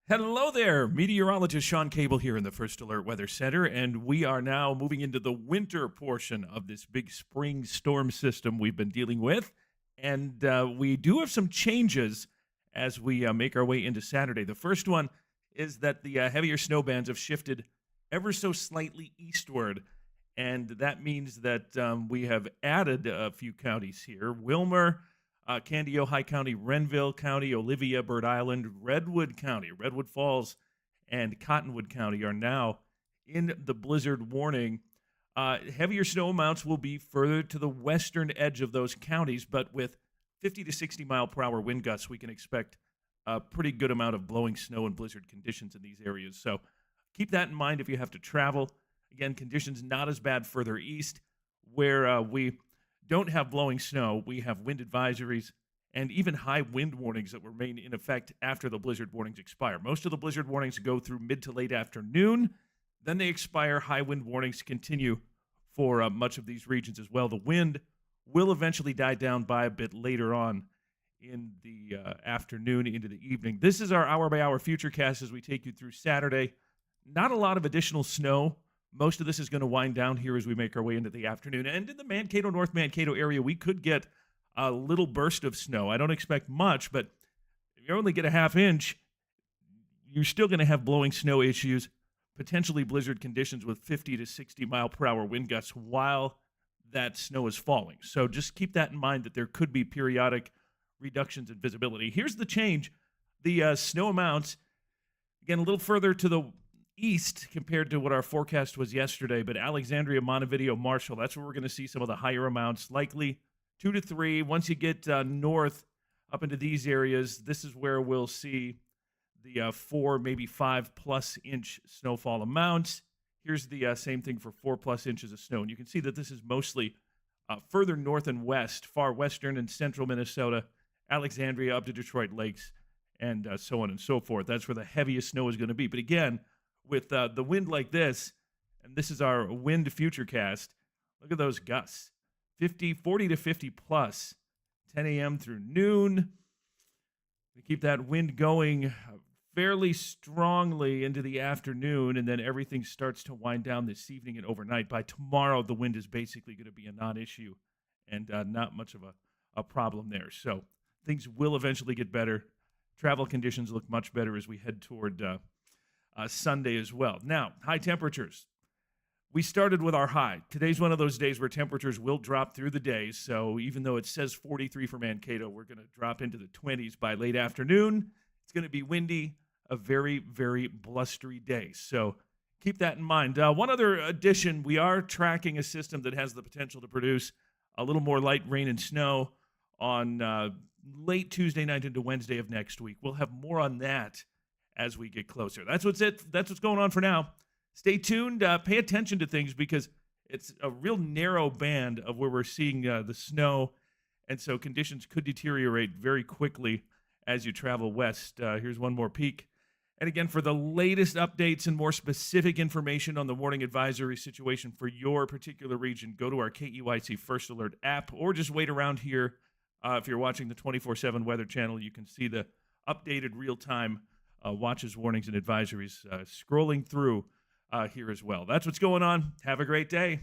Hello there, Meteorologist Shawn Cable here in the First Alert Weather Center, and we are now moving into the winter portion of this big spring storm system we've been dealing with. And we do have some changes as we make our way into Saturday. The first one is that the heavier snow bands have shifted ever so slightly eastward, and that means that we have added a few counties here. Wilmer, Candy, High County, Renville County, Olivia, Bird Island, Redwood County, Redwood Falls, and Cottonwood County are now in the blizzard warning. Heavier snow amounts will be further to the western edge of those counties, but with 50 to 60 mile per hour wind gusts, we can expect a pretty good amount of blowing snow and blizzard conditions in these areas. So keep that in mind if you have to travel. Again, conditions not as bad further east, where we don't have blowing snow. We have wind advisories and even high wind warnings that remain in effect after the blizzard warnings expire. Most of the blizzard warnings go through mid to late afternoon. Then they expire. High wind warnings continue for much of these regions as well. The wind will eventually die down by a bit later on in the afternoon into the evening. This is our hour-by-hour futurecast as we take you through Saturday. Not a lot of additional snow. Most of this is going to wind down here as we make our way into the afternoon. And in the Mankato, North Mankato area, we could get a little burst of snow. I don't expect much, but if you only get a half inch, you're still going to have blowing snow issues, potentially blizzard conditions with 50 to 60 mile per hour wind gusts while that snow is falling. So just keep that in mind that there could be periodic reductions in visibility. Here's the change. The snow amounts, again, a little further to the east compared to what our forecast was yesterday, but Alexandria, Montevideo, Marshall, that's where we're going to see some of the higher amounts, likely 2 to 3. Once you get north up into these areas, this is where we'll see the 4, maybe 5+ inch snowfall amounts. Here's the same thing for 4+ inches of snow. And you can see that this is mostly further north and west, far western and central Minnesota, Alexandria up to Detroit Lakes, and so on and so forth. That's where the heaviest snow is going to be. But again, with the wind like this, and this is our wind futurecast, look at those gusts. 40 to 50 plus, 10 a.m. through noon. We keep that wind going fairly strongly into the afternoon, and then everything starts to wind down this evening and overnight. By tomorrow, the wind is basically going to be a non-issue and not much of a problem there. So things will eventually get better. Travel conditions look much better as we head toward Sunday as well. Now, high temperatures. We started with our high. Today's one of those days where temperatures will drop through the day. So even though it says 43 for Mankato, we're going to drop into the 20s by late afternoon. It's going to be windy, a very, very blustery day. So keep that in mind. One other addition, we are tracking a system that has the potential to produce a little more light rain and snow on late Tuesday night into Wednesday of next week. We'll have more on that as we get closer. That's what's going on for now. Stay tuned. Pay attention to things because it's a real narrow band of where we're seeing the snow, and so conditions could deteriorate very quickly as you travel west. Here's one more peek. And again, for the latest updates and more specific information on the warning advisory situation for your particular region, go to our KEYC First Alert app or just wait around here. If you're watching the 24/7 Weather Channel, you can see the updated real-time watches, warnings, and advisories scrolling through here as well. That's what's going on. Have a great day.